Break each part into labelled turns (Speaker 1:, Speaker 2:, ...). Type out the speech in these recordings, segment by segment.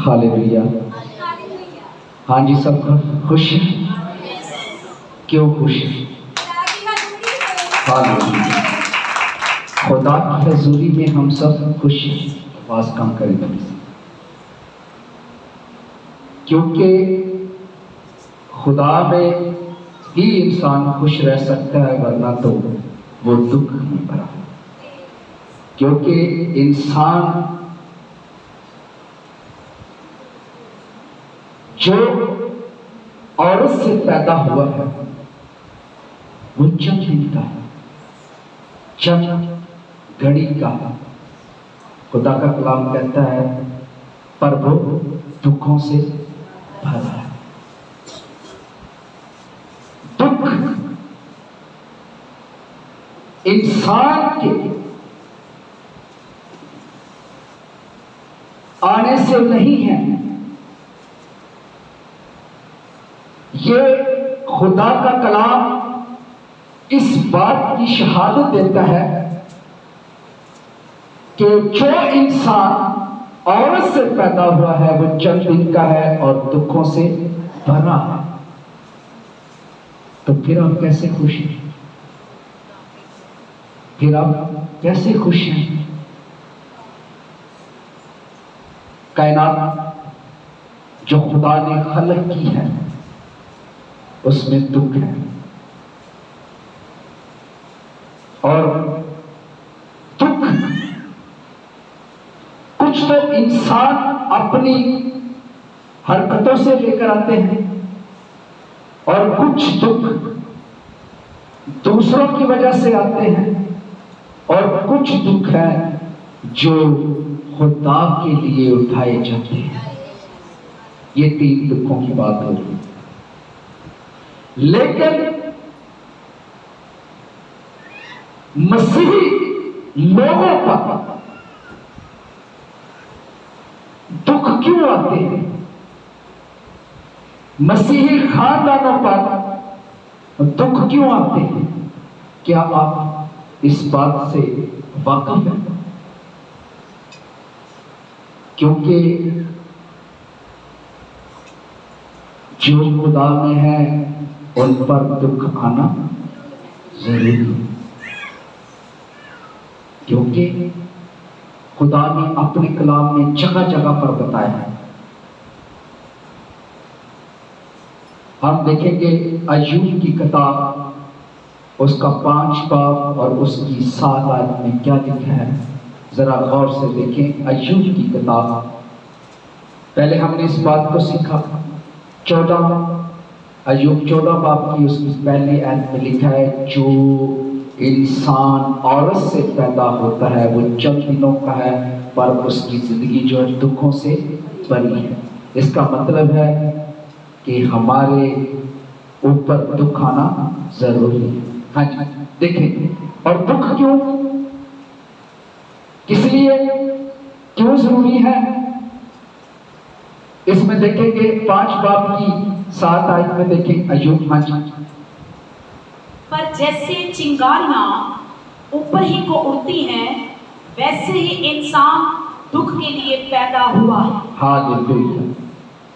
Speaker 1: Hallelujah. हाँ जी, सब खुश हैं? क्यों खुश हैं? हालेलुया। खुदा की हजूरी में हम सब खुश हैं। आवाज कम करें थोड़ी सी, क्योंकि खुदा में ही इंसान खुश रह सकता है, वरना तो वो दुख में भरा है। क्योंकि इंसान जो औरत से पैदा हुआ है वो चंद दिन का है, चंद घड़ी का है। खुदा का कलाम कहता है पर वो दुखों से भरा है। दुख इंसान के आने से नहीं है, ये खुदा का कलाम इस बात की शहादत देता है कि जो इंसान औरत से पैदा हुआ है वो चंद दिन का है और दुखों से भरा है। तो फिर आप कैसे खुश हैं? फिर आप कैसे खुश हैं? कायनात जो खुदा ने खलक की है उसमें दुख है, और दुख कुछ तो इंसान अपनी हरकतों से लेकर आते हैं और कुछ दुख दूसरों की वजह से आते हैं, और कुछ दुख है जो खुदा के लिए उठाए जाते हैं। ये तीन दुखों की बात हो रही है। लेकिन मसीही लोगों पर दुख क्यों आते हैं? मसीही खानदानों पर दुख क्यों आते हैं? क्या आप इस बात से वाकिफ हैं? क्योंकि जो खुदा में है उन पर दुख आना जरूरी है, क्योंकि खुदा ने अपने कलाम में जगह जगह पर बताया है। हम देखेंगे अय्यूब की किताब, उसका 5 बाब और उसकी 7 आयत में क्या लिखा है, जरा गौर से देखें। अय्यूब की किताब, पहले हमने इस बात को सीखा। 14 अय्यूब 14 बाब की उसकी पहली आयत में लिखा है, जो इंसान औरत से पैदा होता है वो चंद दिनों का है, पर उसकी जिंदगी जो है दुखों से भरी है। इसका मतलब है कि हमारे ऊपर दुख आना जरूरी है। हाँ जी, देखें। और दुख क्यों, किस लिए, क्यों जरूरी है, इसमें देखेंगे 5 बाब की 7 आयत में देखें अय्यूब। हाँ जी।
Speaker 2: पर जैसे चिंगारियां ऊपर ही को उड़ती हैं, वैसे ही इंसान दुख के लिए पैदा हुआ है।
Speaker 1: हाँ बिल्कुल,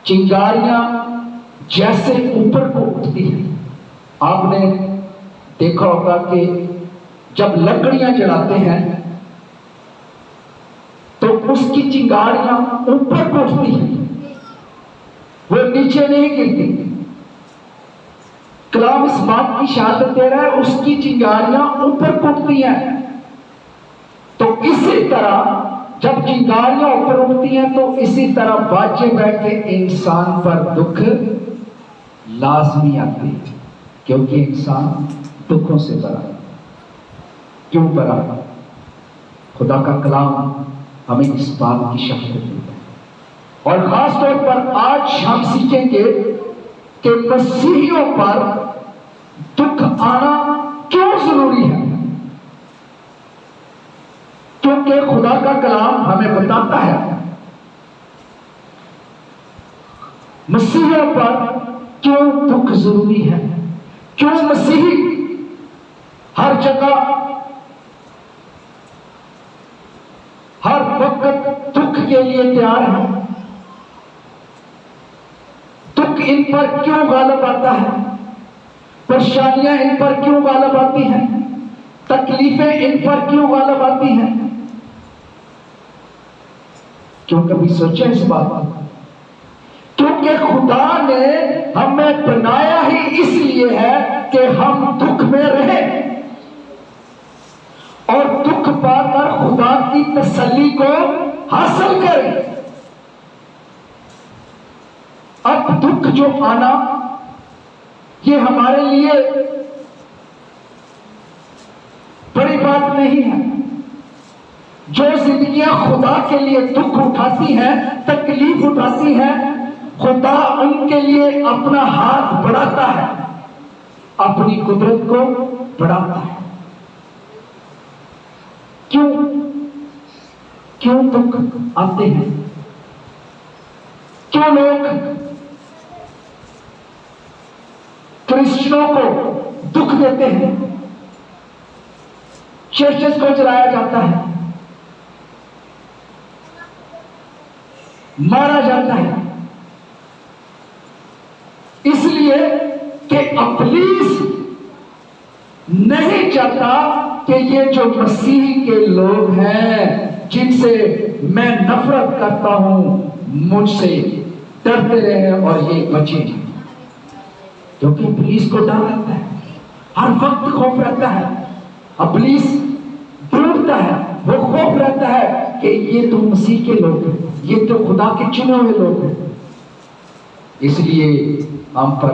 Speaker 1: चिंगारियां जैसे ऊपर को उठती हैं। आपने देखा होगा कि जब लकड़ियां जलाते हैं तो उसकी चिंगारियां ऊपर को उठती हैं, वो नीचे नहीं गिरती। कलाम इस बात की शहादत दे रहा है, उसकी चिंगारियां ऊपर को उठती हैं। तो इसी तरह जब चिंगारियां ऊपर उठती हैं तो इसी तरह बाजे बैठे इंसान पर दुख लाजमी आती है, क्योंकि इंसान दुखों से भरा है। क्यों भरा? खुदा का कलाम हमें इस बात की शहादत देता है। और खास तौर पर आज हम सीखेंगे कि मसीहियों पर दुख आना क्यों जरूरी है, क्योंकि खुदा का कलाम हमें बताता है मसीहियों पर क्यों दुख जरूरी है, क्यों मसीही हर जगह हर वक्त दुख के लिए तैयार है। इन पर क्यों गालिब आता है, परेशानियां इन पर क्यों गालिब आती हैं, तकलीफें इन पर क्यों गालिब आती हैं? क्यों कभी सोचा इस बात को? क्योंकि खुदा ने हमें बनाया ही इसलिए है कि हम दुख में रहें और दुख पाकर खुदा की तसल्ली को हासिल करें। अब दुख जो आना ये हमारे लिए बड़ी बात नहीं है। जो जिंदगियां खुदा के लिए दुख उठाती हैं, तकलीफ उठाती हैं, खुदा उनके लिए अपना हाथ बढ़ाता है, अपनी कुदरत को बढ़ाता है। क्यों दुख आते हैं? क्यों लोग क्रिश्चियनों को दुख देते हैं? चर्चेस को जलाया जाता है, मारा जाता है, इसलिए कि इब्लीस नहीं चाहता कि ये जो मसीह के लोग हैं जिनसे मैं नफरत करता हूं, मुझसे डरते रहे और ये बचे, क्योंकि इब्लीस को डर रहता है, हर वक्त खौफ रहता है। इब्लीस ढूंढता है, वो खौफ रहता है कि ये तो मसीह के लोग हैं, ये तो खुदा के चुने हुए लोग हैं, इसलिए हम पर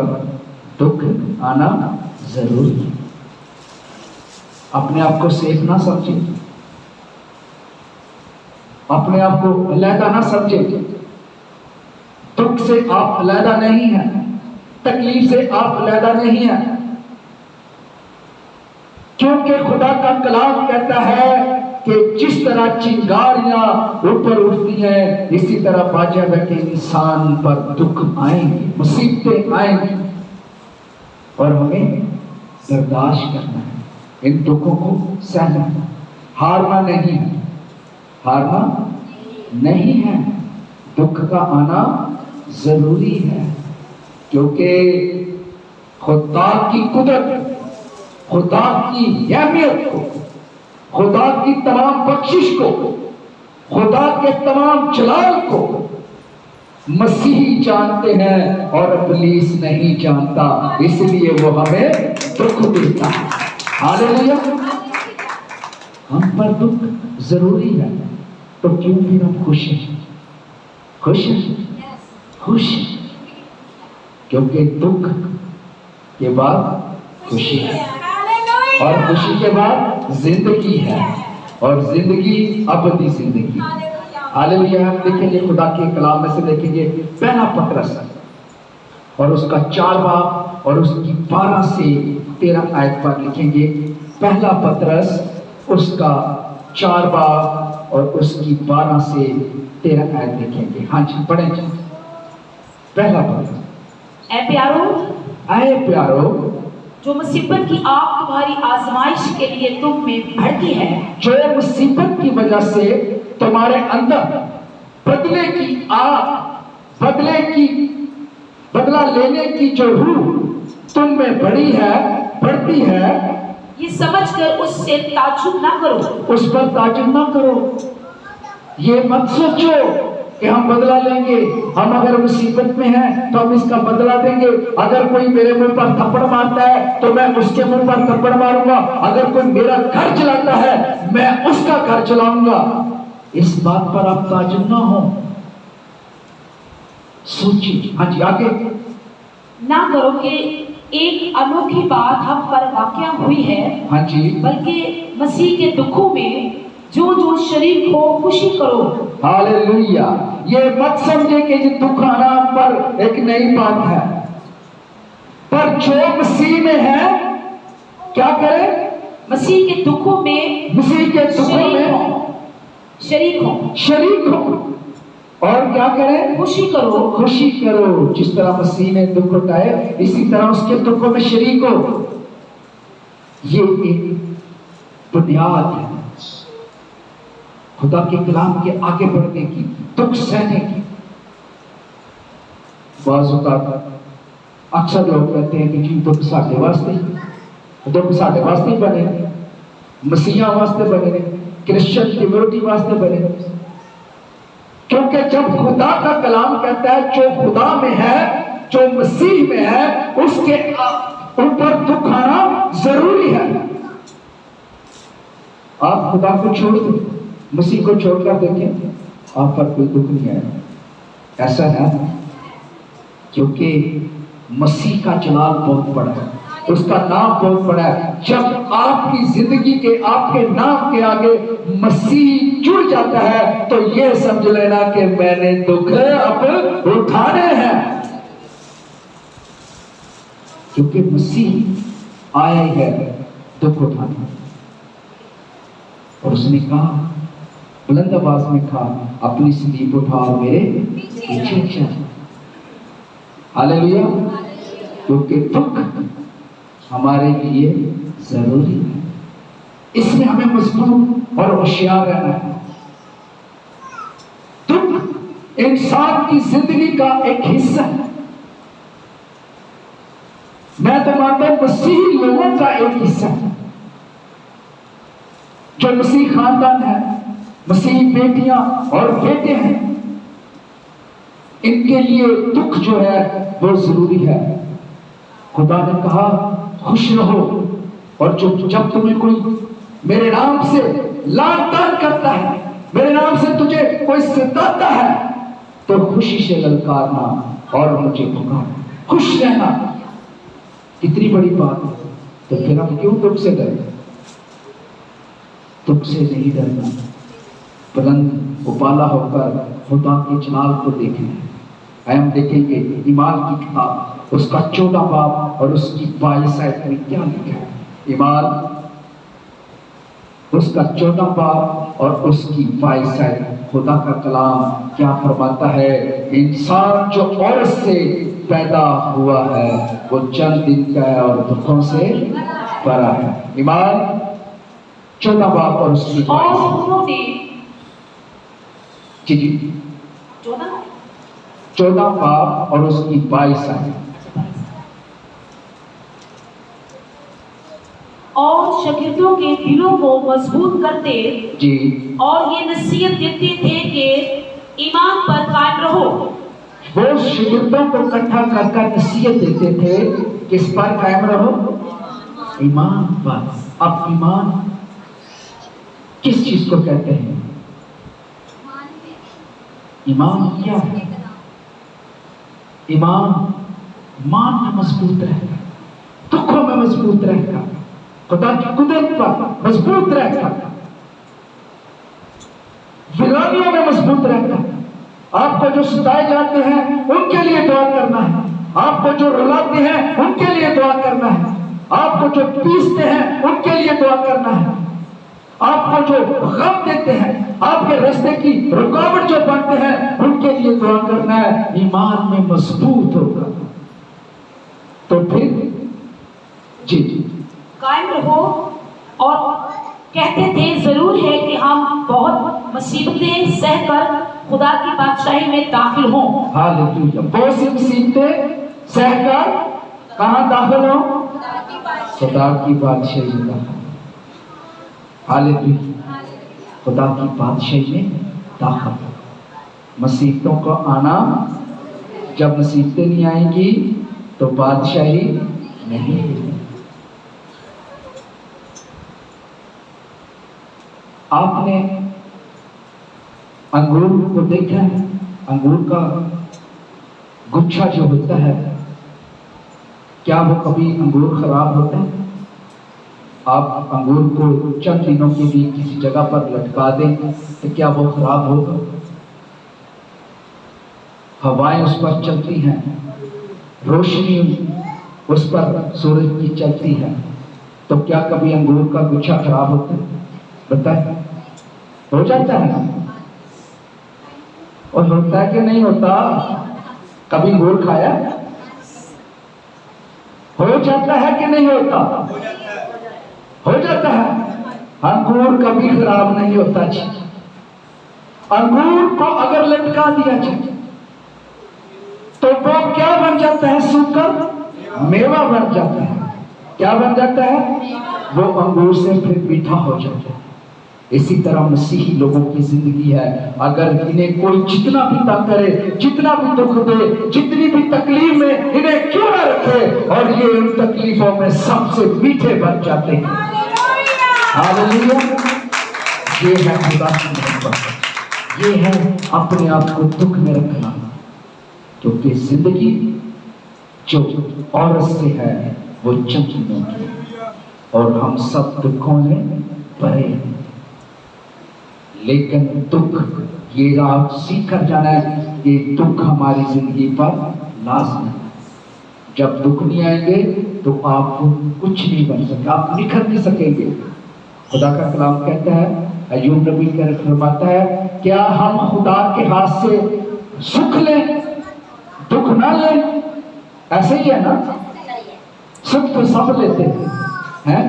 Speaker 1: दुख आना जरूरी है। अपने आप को सेफ ना समझे, अपने आप को अलहदा ना समझे। दुख से आप अलहदा नहीं है, तकलीफ से आप अलहदा नहीं है, क्योंकि खुदा का कलाम कहता है कि जिस तरह चिंगारियां ऊपर उठती हैं, इसी तरह बाजा के इंसान पर दुख आएंगे, मुसीबतें आएंगी और हमें बर्दाश्त करना है, इन दुखों को सहना, हारना नहीं है, हारना नहीं है। दुख का आना जरूरी है, क्योंकि खुदा की कुदरत, खुदा की अहमियत को, खुदा की तमाम बख्शिश को, खुदा के तमाम जलाल को मसीही जानते हैं और इब्लीस नहीं जानता, इसलिए वो हमें दुख देता है। हालेलुया। हम पर दुख जरूरी है, तो क्यों फिर हम खुश हैं? खुश हैं, खुश, क्योंकि दुख के बाद खुशी है और खुशी के बाद जिंदगी है और जिंदगी अबदी जिंदगी। हालेलुया। हम देखेंगे खुदा के कलाम में से, देखेंगे पहला पतरस और उसका 4 बाब और उसकी 12 से 13 आयत पर लिखेंगे। पहला पतरस उसका 4 बाब और उसकी 12 से 13 आयत लिखेंगे। हाँ जी, पढ़ें। पहला पतरस। ऐ प्यारो,
Speaker 2: जो मुसीबत की आग तुम्हारी आजमाइश के लिए तुम में भड़की है,
Speaker 1: जो मुसीबत की वजह से तुम्हारे अंदर बदले की आग, बदला लेने की जो रूह तुम में बढ़ती है,
Speaker 2: ये समझकर उससे ताज्जुब ना करो,
Speaker 1: उस पर ताज्जुब ना करो। ये मत सोचो कि हम बदला लेंगे, हम अगर मुसीबत में हैं तो हम इसका बदला देंगे। अगर कोई मेरे मुंह पर थप्पड़ मारता है तो मैं उसके मुंह पर थप्पड़ मारूंगा, अगर कोई मेरा घर चलाता है मैं उसका घर चलाऊंगा। इस बात पर आप ताज्जुब ना हो, सोचिए। हाँ जी, आगे।
Speaker 2: ना करो कि एक अनोखी बात हम पर वाक़या हुई है,
Speaker 1: हाँ जी,
Speaker 2: बल्कि मसीह के दुखों में जो शरीक हो खुशी करो।
Speaker 1: हालेलुया। ये मत समझे कि ये दुख आना पर एक नई बात है, पर जो मसीह में है क्या करे?
Speaker 2: मसीह के दुखों में,
Speaker 1: मसीह के दुखों में शरीक हो और क्या करें?
Speaker 2: खुशी करो।
Speaker 1: खुशी करो। जिस तरह मसीह ने दुख उठाए, इसी तरह उसके दुखों में शरीक हो। ये एक बुनियाद है खुदा के कलाम के आगे बढ़ने की, दुख सहने की। बाज़ औक़ात अक्सर लोग कहते हैं कि जी दुख साढ़े वास्ते ही बने, मसीहा वास्ते बने, क्रिश्चियन कम्युनिटी वास्ते बने। क्योंकि जब खुदा का कलाम कहता है जो खुदा में है, जो मसीह में है, उसके ऊपर दुख आना जरूरी है। आप खुदा को छोड़ दें, मसीह को छोड़कर देखें, आप पर कोई दुख नहीं आएगा। ऐसा है क्योंकि मसीह का जलाल बहुत बड़ा है, उसका नाम बहुत बड़ा है। जब आपकी जिंदगी के, आपके नाम के आगे मसीह जुड़ जाता है तो यह समझ लेना कि मैंने दुख अब उठाने हैं, क्योंकि मसीह आया ही है दुख उठाने। और उसने कहा, बुलंद आवाज में कहा, अपनी सलीब उठा और मेरे पीछे चल। हालेलुया। क्योंकि दुख हमारे लिए जरूरी है, इसमें हमें मजबूत और होशियार रहना है। दुख इंसान की जिंदगी का एक हिस्सा है। मैं तो मानता हूं मसीही लोगों का एक हिस्सा है। जो मसीह खानदान है, मसीही बेटियां और बेटे हैं, इनके लिए दुख जो है वो जरूरी है। खुदा ने कहा खुश रहो, और जब तुम्हें कोई मेरे नाम से लानतान करता है, मेरे नाम से तुझे कोई सताता है, तो खुशी से ललकारना और मुझे पुकारना, खुश रहना। कितनी बड़ी बात है। तो फिर हम क्यों दुख से डरते? दुख से नहीं डरना, बुलंद उबाला होकर खुदा के जलाल को देखना है। हम देखेंगे ईमान की किताब, उसका 14 बाब और उसकी 22 आयत में क्या लिखा है। ईमान उसका 14 बाब और उसकी 22 आयत, खुदा का कलाम क्या फरमाता है। इंसान जो औरत से पैदा हुआ है वो चंद दिन का है और दुखों से भरा है। ईमान 14 बाब और उसकी 22 जी 14 बाब और उसकी 22 आयत।
Speaker 2: और शागिर्दों के दिलों को मजबूत करते
Speaker 1: जी,
Speaker 2: और ये नसीहत देते थे कि ईमान पर कायम रहो।
Speaker 1: वो शागिर्दों को इकट्ठा कर नसीहत देते थे, किस पर कायम रहो? ईमान पर। अब ईमान किस चीज को कहते हैं? ईमान क्या है? ईमान मान में मजबूत रहेगा, दुखों में मजबूत रहेगा, खुदा की कुदरत पर मजबूत रहेगा, वीरानियों में मजबूत रहेगा। आपको जो सताए जाते हैं उनके लिए दुआ करना है, आपको जो रुलाते हैं उनके लिए दुआ करना है, आपको जो पीसते हैं उनके लिए दुआ करना है, आपको जो गम देते हैं, आपके रास्ते की रुकावट जो बनते हैं उनके लिए दुआ करना है। ईमान में मजबूत होगा तो फिर जी
Speaker 2: कायम रहो। और कहते थे जरूर है कि हम बहुत मुसीबतें सहकर खुदा की बादशाही में दाखिल हों।
Speaker 1: हालेलुया। बहुत सी मुसीबतें सहकर कहां दाखिल हो? खुदा की बादशाही में दाखिल। हालेलुया। खुदा की बादशाही में दाखिल। मुसीबतों को आना, जब मुसीबतें नहीं आएंगी तो बादशाही नहीं है। आपने अंगूर को देखा है? अंगूर का गुच्छा जो होता है, क्या वो कभी अंगूर खराब होता है? आप अंगूर को चंद दिनों के लिए किसी जगह पर लटका दें तो क्या वो खराब होगा? हवाएं उस पर चलती हैं, रोशनी उस पर सूरज की चलती है, तो क्या कभी अंगूर का गुच्छा खराब होता है? बताए? हो जाता है ना? और होता है कि नहीं होता? कभी अंगूर खाया? हो जाता है कि नहीं होता? हो जाता है। अंगूर कभी खराब नहीं होता जी। अंगूर को अगर लटका दिया जाए तो वो क्या बन जाता है? सूखकर मेवा बन जाता है। क्या बन जाता है? वो अंगूर से फिर मीठा हो जाता है। इसी तरह मसीही लोगों की जिंदगी है। अगर इन्हें कोई जितना भी तंग करे, जितना भी दुख दे, जितनी भी तकलीफ में इन्हें क्यों ना रखे, और ये उन तकलीफों में सबसे मीठे बन जाते हैं। हालेलुया। ये है खुदा की मोहब्बत, ये है अपने आप को दुख में रखना। क्योंकि जिंदगी जो औरत से है वो चमकीनों की, और हम सब दुखों में भरे हैं। लेकिन दुख, ये आप सीख कर जाना है कि दुख हमारी जिंदगी पर लाज़मी है। जब दुख नहीं आएंगे तो आप कुछ नहीं बन सकते, आप निखर नहीं सकेंगे। खुदा का कलाम कहता है, अय्यूब नबी का फरमाता है, क्या हम खुदा के हाथ से सुख लें दुख ना लें? ऐसे ही है ना, सुख तो सब लेते हैं,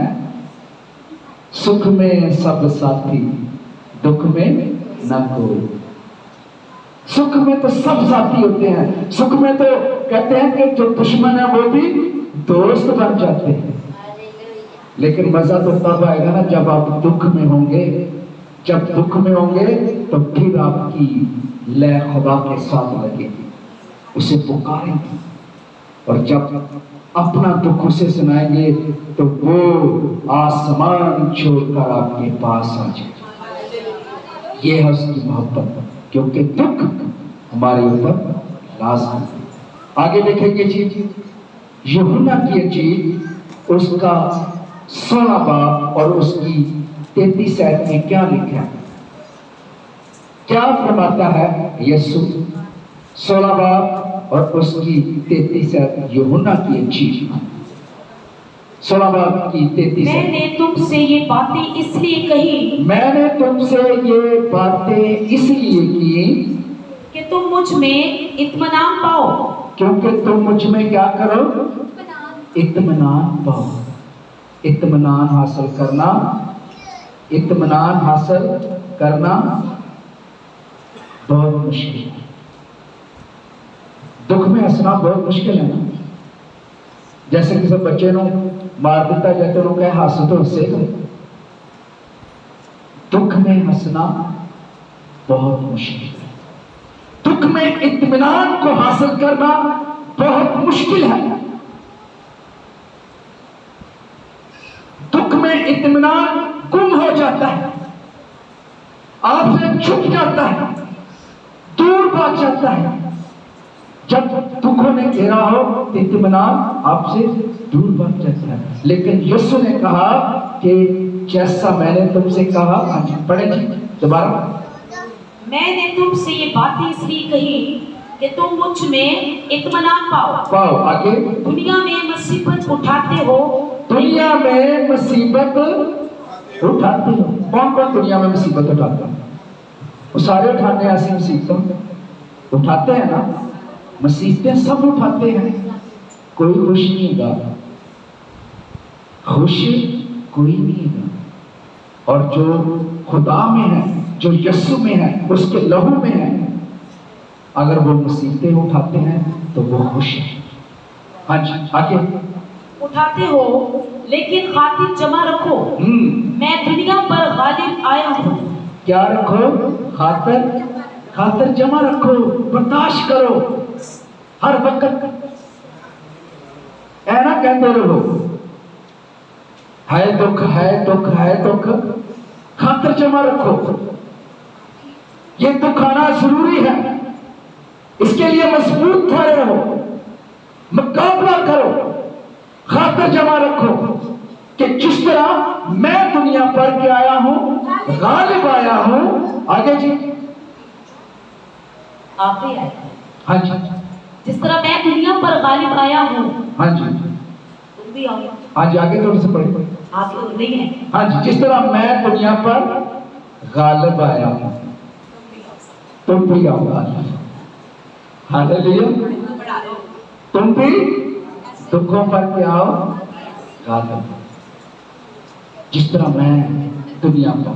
Speaker 1: सुख में सब साथी दुख में न कोई। सुख में तो सब साथी होते हैं, सुख में तो कहते हैं कि जो दुश्मन है वो भी दोस्त बन जाते हैं। लेकिन मजा तो तब आएगा ना जब आप दुख में होंगे। जब दुख में होंगे तो फिर आपकी लय खुदा के साथ लगेगी, उसे पुकारेंगे, और जब अपना दुख उसे सुनाएंगे तो वो आसमान छोड़कर आपके पास आ जाएगा। ये है उसकी मोहब्बत, क्योंकि दुख हमारे ऊपर लाज़मी है। आगे देखेंगे जी, यूहन्ना की इंजील उसका 16 बाब और उसकी 33 आयत में क्या लिखा है? क्या फरमाता है यीशु? 16 बाब और उसकी 33 आयत, यूहन्ना की इंजील 16 बाब की 33।
Speaker 2: मैंने तुमसे ये बातें इसलिए कही,
Speaker 1: मैंने तुमसे ये बातें इसलिए की
Speaker 2: कि तुम मुझ में इत्मीनान पाओ।
Speaker 1: क्योंकि तुम मुझ में क्या करो? इत्मीनान पाओ। इत्मीनान हासिल करना, इत्मीनान हासिल करना बहुत मुश्किल है। दुख में हंसना बहुत मुश्किल है ना। जैसे किसी बच्चे को मार दिता जाए तो उन्होंने कहा हंस तो हंसेगा। दुख में हंसना बहुत मुश्किल है। दुख में इत्मीनान को हासिल करना बहुत मुश्किल है। दुख में इत्मीनान गुम हो जाता है, आपसे छुप जाता है, दूर भाग जाता है। जब दुखों ने घेरा हो इत्मीनान आपसे दूर भाग जाता है। लेकिन यीशु ने कहा कि जैसा मैंने तुमसे कहा, पढ़े जी दोबारा।
Speaker 2: मैंने तुमसे ये बातें इसलिए कही कि तुम मुझ में इत्मीनान पाओ।
Speaker 1: आगे,
Speaker 2: दुनिया में मुसीबत उठाते हो।
Speaker 1: दुनिया में मुसीबत उठाते हो। कौन कौन दुनिया में मुसीबत उठाता है? वो सारे उठाते हैं। ऐसी मुसीबत उठाते हैं ना, मुसीबतें सब उठाते हैं। कोई खुश नहीं होगा, खुश कोई नहीं होगा। और जो खुदा में है, जो यीशु में है, उसके लहू में है, अगर वो मुसीबतें उठाते हैं तो वो खुश है। हाँ जी, आगे।
Speaker 2: उठाते हो लेकिन खातिर जमा रखो, मैं दुनिया पर गालिब आया हूँ।
Speaker 1: क्या रखो? खातिर जमा रखो, बर्दाश्त करो। हर वक्त ऐना कहते रहो, है दुख, है दुख, है दुख। खातिर जमा रखो। ये दुख आना जरूरी है, इसके लिए मजबूत खड़े रहो, मुकाबला करो, खातिर जमा रखो कि जिस तरह मैं दुनिया पर के आया हूं, गालिब आया हूं। आगे जी,
Speaker 2: आखिरी आयत।
Speaker 1: हाँ जी,
Speaker 2: जिस तरह मैं दुनिया पर गालिब आया हूँ,
Speaker 1: हाँ जी,
Speaker 2: तुम भी आओ।
Speaker 1: हाँ जी, आगे थोड़े से पढ़े।
Speaker 2: आगे तो नहीं है।
Speaker 1: हाँ जी, जिस तरह मैं दुनिया पर गालिब आया हूं, तुम भी आओ गालिब। हालेलुया। तुम भी दुखों पर क्या आओ? गालिब। जिस तरह मैं दुनिया पर,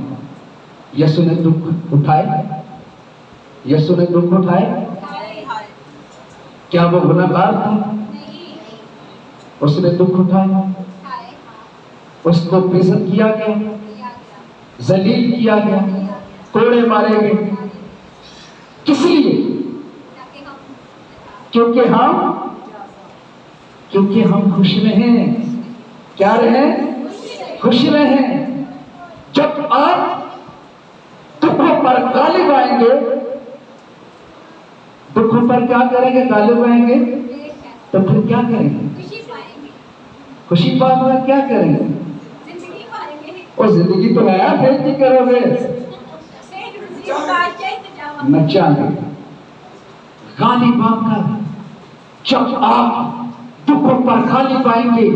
Speaker 1: यीशु ने दुख उठाए, यीशु ने दुख उठाए। क्या वो गुनहगार था? उसने दुख उठाया, उसको बेइज्जत किया गया, जलील किया गया, कोड़े मारे गए। किस लिए? क्योंकि हम खुश रहे। क्या रहे? खुश रहे। जब आप दुखों पर गालिब आएंगे, दुखों पर क्या करेंगे? गालिब आएंगे, तो फिर क्या करेंगे? खुशी पाने में क्या करेंगे? और जिंदगी तो है, फिर क्या करोगे? नचाएंगे। गालिब आकर जब आप दुखों पर गालिब आएंगे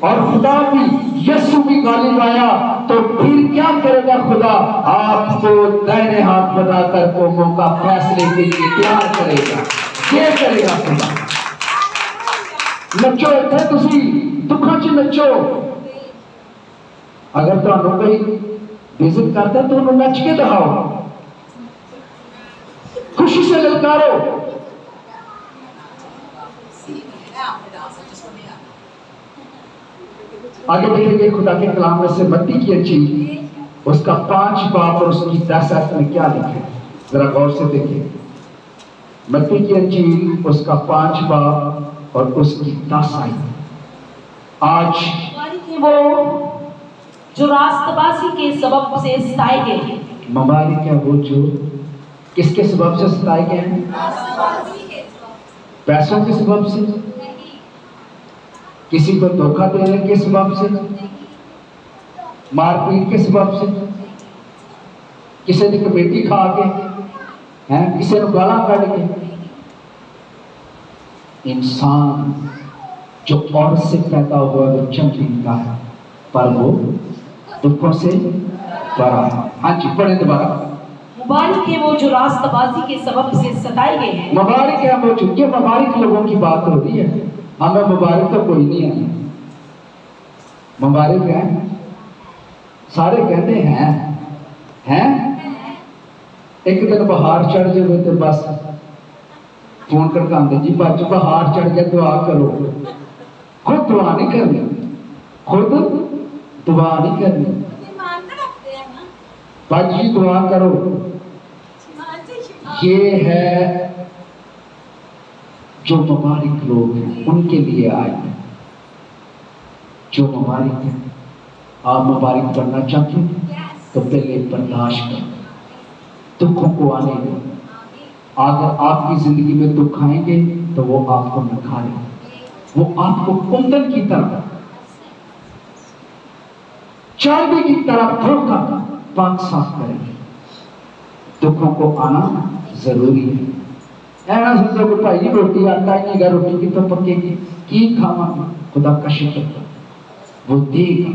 Speaker 1: और खुदा भी, यीशु भी गालिब आया, तो फिर क्या करेगा खुदा? आपको दाहिने हाथ बढ़ाकर कौमों का फैसले के लिए तैयार करेगा। ये करेगा खुदा। नचो थे तुसी दुखों च नचो। अगर तुहानू कोई बेइज्जत करता तो उन्हें नच के दिखाओ, खुशी से ललकारो। आगे देखेंगे खुदा के कलाम में से मत्ती की अंजील, उसका 5 बाब और उसकी 10 आयत में क्या लिखा है, जरा गौर से देखिए। मत्ती की अंजील उसका 5 बाब और उसकी 10 आयत। आज
Speaker 2: वो जो रास्तबाजी के सबब से सताए गए हैं।
Speaker 1: मुबारक है वो जो किसके सबब से सताए गए हैं? पैसों के सबब से, किसी को धोखा देने के सबब से, मारपीट के सबब से, किसी ने कमेटी खा के हैं, किसी ने गाला काट के। इंसान जो औरत से पैदा हुआ वो चमकीन का है, पर वो दुखों से भरा। हाँ जी, पढ़े दोबारा।
Speaker 2: मुबारक है वो जो रास्तबाजी के सबब से सताए गए हैं।
Speaker 1: मुबारक है वो जो, ये मुबारक लोगों की बात हो रही है। हमें मुबारक तो कोई नहीं है। मुबारक है सारे कहते हैं एक दिन बाहर चढ़ जाए तो बस फोन करके आते जी बच बाहर चढ़ गया, दुआ करो। खुद दुआ नहीं करनी, खुद दुआ नहीं करनी, बाजी दुआ करो। ये है जो मुबारक लोग हैं, उनके लिए आए हैं। जो मुबारक है, आप मुबारक बनना चाहते हैं तो पहले बर्दाश्त करो, दुखों को आने दो। अगर आपकी जिंदगी में दुख आएंगे तो वो आपको निखारेंगे, वो आपको कुंदन की तरह, चांदी की तरह धोकर पाक साफ करेंगे। दुखों को आना जरूरी है। ऐसा सोचो कि भाई रोटी आता ही नहीं, रोटी की तो पकेगी, की खावांगे? खुदा का शुक्र, वो देगा,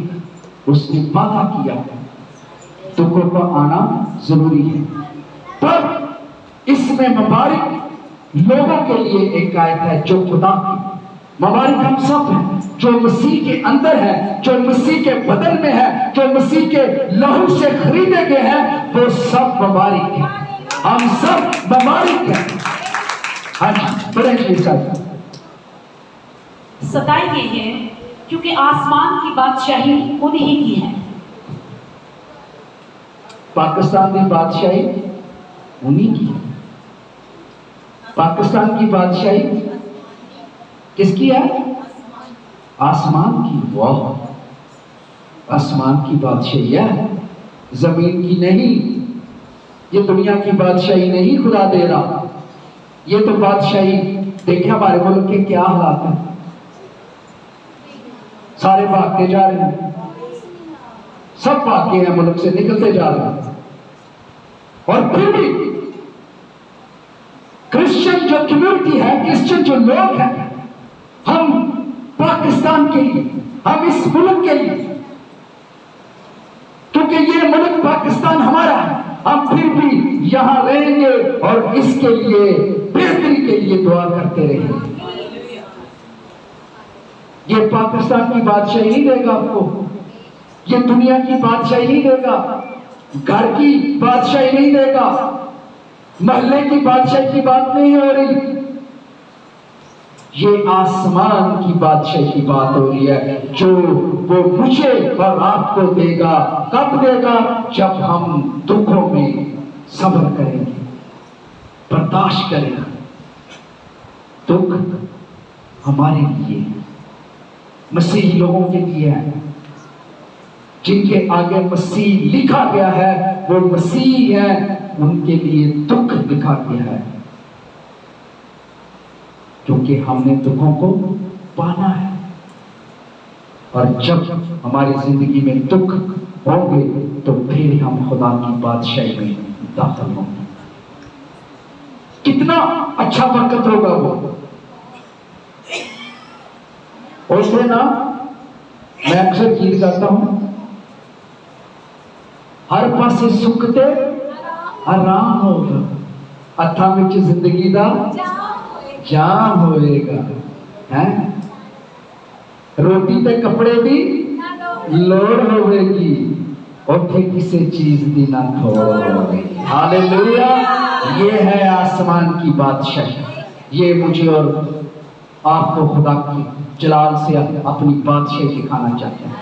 Speaker 1: उसने वादा किया। दुखों को आना जरूरी है। पर इसमें मुबारक लोगों के लिए एक आयत है जो खुदा की। मुबारक हम सब हैं जो मसीह के अंदर है, जो मसीह के बदन में है, जो मसीह के लहू से खरीदे गए हैं, वो सब मुबारक हैं। हम सब मुबारक हैं। हाँ जी, पढ़ेंगे साथ।
Speaker 2: सताए गए हैं क्योंकि आसमान की बादशाही उन्हीं की है।
Speaker 1: पाकिस्तान की बादशाही उन्हीं की है। पाकिस्तान की बादशाही किसकी है? आसमान की। वाह, आसमान की बादशाही है, जमीन की नहीं। ये दुनिया की बादशाही नहीं खुदा दे रहा। ये तो बादशाही देखिए हमारे मुल्क के क्या हालात हैं, सारे भागते जा रहे हैं, सब भागे हैं, मुल्क से निकलते जा रहे हैं। और फिर भी क्रिश्चियन जो कम्युनिटी है, क्रिश्चियन जो लोग हैं, हम पाकिस्तान के लिए, हम इस मुल्क के लिए, क्योंकि ये मुल्क पाकिस्तान हमारा है, हम फिर भी यहां रहेंगे और इसके लिए बेहतरी के लिए दुआ करते रहेंगे। ये पाकिस्तान की बादशाही नहीं देगा आपको, ये दुनिया की बादशाही नहीं देगा, घर की बादशाही नहीं देगा, महल्ले की बादशाही की बात नहीं हो रही। ये आसमान की बादशाह की बात हो रही है, जो वो मुझे और आपको देगा। कब देगा? जब हम दुखों में सब्र करेंगे, बर्दाश्त करेंगे। दुख हमारे लिए, मसीही लोगों के लिए है, जिनके आगे मसीह लिखा गया है, वो मसीह है, उनके लिए दुख लिखा गया है, क्योंकि हमने दुखों को पाना है। और जब हमारी जिंदगी में दुख होंगे तो फिर हम खुदा की बादशाही में दाखिल होंगे। कितना अच्छा वक्त होगा वो। उसमें ना, मैं अक्सर गीत गाता हूं, हर पासे सुख ते आराम होगा, हत्थां विच जिंदगी दा जाम होएगा, हैं? रोटी ते कपड़े दी लोड़ होगी, उथे किसी चीज दी ना थोड़। हालेलुया! ये है आसमान की बादशाही। ये मुझे और आपको खुदा की जलाल से अपनी बादशाही दिखाना चाहते हैं।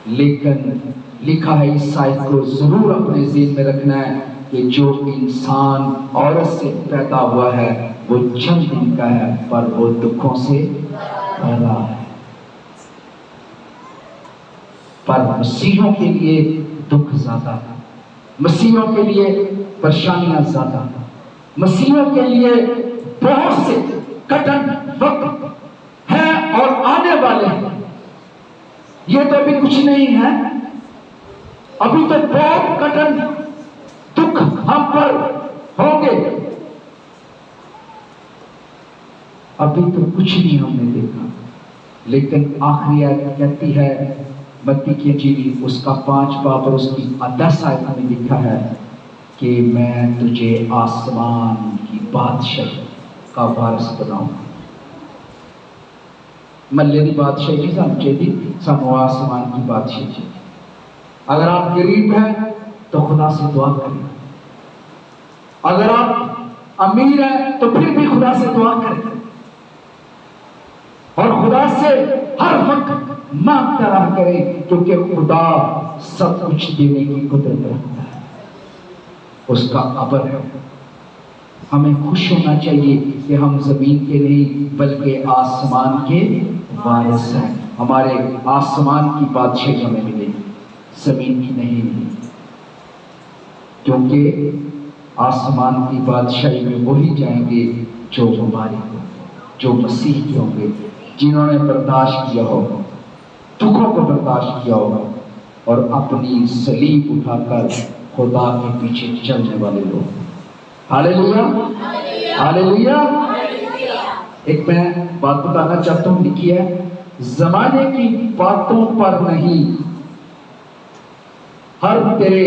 Speaker 1: लेकिन लिखा है, इस आयत को जरूर अपने ज़हन में रखना है कि जो इंसान औरत से पैदा हुआ है वो चंद दिन का है, पर वो दुखों से भरा है। पर मसीहों के लिए दुख ज्यादा है, मसीहों के लिए परेशानियां ज्यादा, मसीहों के लिए बहुत से कठिन वक्त है और आने वाले हैं। ये तो अभी कुछ नहीं है, अभी तो बहुत कठिन दुख हम पर होंगे। अभी तो कुछ नहीं हमने देखा, लेकिन आखिरी आयत कहती है, मत्ती की इंजील उसका 5 बाब और उसकी 10 आयत में लिखा है कि मैं तुझे आसमान की बादशाही का वारिस बनाऊंगा। मल्ले की बादशाही नहीं सानू चाहिए, सानू आसमान की बादशाही चाहिए। अगर आप गरीब हैं तो खुदा से दुआ करें, अगर आप अमीर हैं तो फिर भी खुदा से दुआ करें, और खुदा से हर वक्त मांगता रहा करें, क्योंकि खुदा सब कुछ देने की कुदरत रखता है, उसका अबर है। हमें खुश होना चाहिए कि हम जमीन के नहीं बल्कि आसमान के वारिस हैं। हमारे आसमान की बादशाही हमें मिलेगी, जमीन की नहीं मिलेगी, क्योंकि आसमान की बादशाही में वही जाएंगे जो हमारे होंगे, जो मसीह के होंगे, जिन्होंने बर्दाश्त किया होगा, दुखों को बर्दाश्त किया होगा और अपनी सलीब उठाकर खुदा के पीछे चलने वाले लोग। Hallelujah, hallelujah. एक मैं बात बताना चाहता हूं, लिखी है, जमाने की बातों पर नहीं, हर तेरे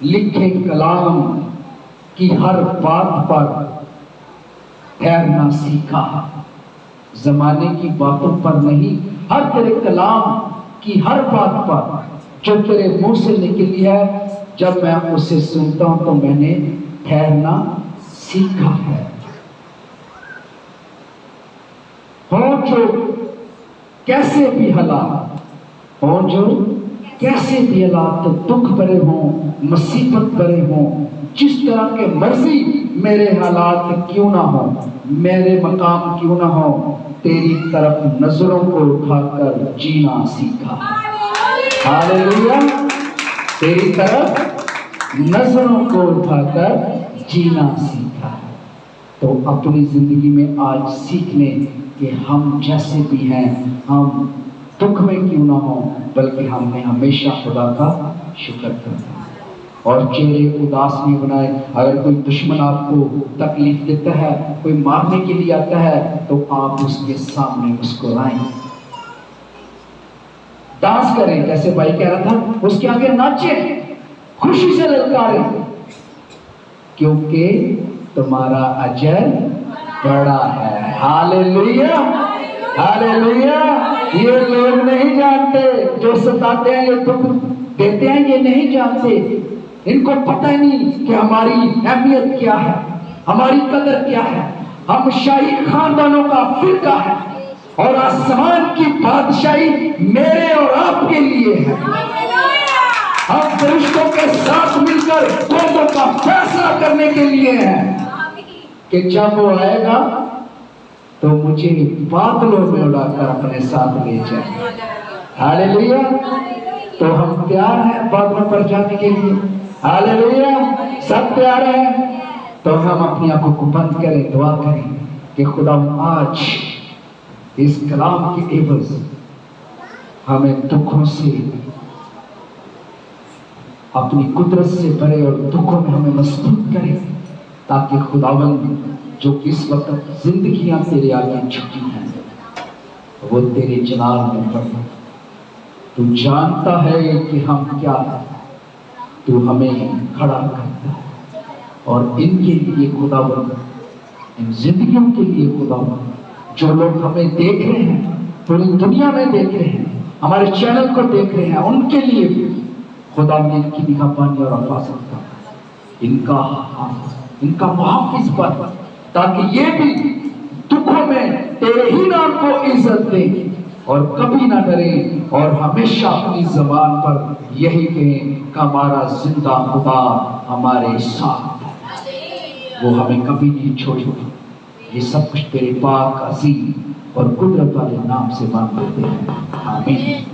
Speaker 1: लिखे कलाम की हर बात पर ठहरना सीखा। जमाने की बातों पर नहीं, हर तेरे कलाम की हर बात पर जो तेरे मुंह से निकली है, जब मैं उसे सुनता हूं तो मैंने ठहरना सीखा है। हो जो कैसे भी हालात हो, जो कैसे भी हालात दुख भरे हों, मुसीबत भरे हों, जिस तरह के मर्जी मेरे हालात क्यों ना हो, मेरे मकाम क्यों ना हो, तेरी तरफ नजरों को उठाकर जीना सीखा। हालेलुया। तेरी तरफ नजरों को उठाकर जीना सीखा। तो अपनी जिंदगी में आज सीख लें कि हम जैसे भी हैं, हम दुख में क्यों ना हो, बल्कि हमने हमेशा खुदा का शुक्र करना और चेहरे उदास नहीं बनाए। अगर कोई दुश्मन आपको तकलीफ देता है, कोई मारने के लिए आता है, तो आप उसके सामने मुस्कुराएं, डांस करें, जैसे भाई कह रहा था, उसके आगे नाचें, खुशी से ललकारें, क्योंकि तुम्हारा अजर बड़ा है। Hallelujah, hallelujah. ये लोग नहीं जानते, जो सताते हैं, ये दुख देते हैं, ये नहीं जानते, इनको पता ही नहीं कि हमारी अहमियत क्या है, हमारी कदर क्या है, हम शाही खानदानों का फिरका है और आसमान की बादशाही मेरे और आपके लिए है। हम फरिश्तों के साथ मिलकर कौमों का फैसला करने के लिए हैं कि जब वो आएगा तो मुझे बादलों में उड़ाकर अपने साथ ले जाए। हालेलुया। तो हम तैयार हैं बादलों पर जाने के लिए। हालेलुया। सब तैयार हैं। तो हम अपनी आंखों को बंद करें, दुआ करें कि खुदा आज इस कलाम के एवज हमें दुखों से, अपनी कुदरत से भरे और दुखों में हमें मजबूत करे, ताकि खुदावंद जो इस वक्त जिंदगियां तेरे आगे झुकी हैं वो तेरे जलाल में बढ़े। तू जानता है कि हम क्या है, तू हमें खड़ा करता है और इनके लिए खुदावंद, इन जिंदगियों के लिए खुदावंद, जो लोग हमें देख रहे हैं, पूरी दुनिया में देख रहे हैं, हमारे चैनल को देख रहे हैं, उनके लिए भी खुदा ने इनकी निगहबानी और हिफाजत कर, इनका मुहाफिज पर, ताकि ये भी दुखों में तेरे ही नाम को इज्जत दें और कभी ना डरें और हमेशा अपनी जबान पर यही कहें कि हमारा जिंदा खुदा हमारे साथ है, वो हमें कभी नहीं छोड़ेगा। ये सब कुछ तेरे पाक अजीम और कुदरत वाले नाम से मांगते हैं। आमीन।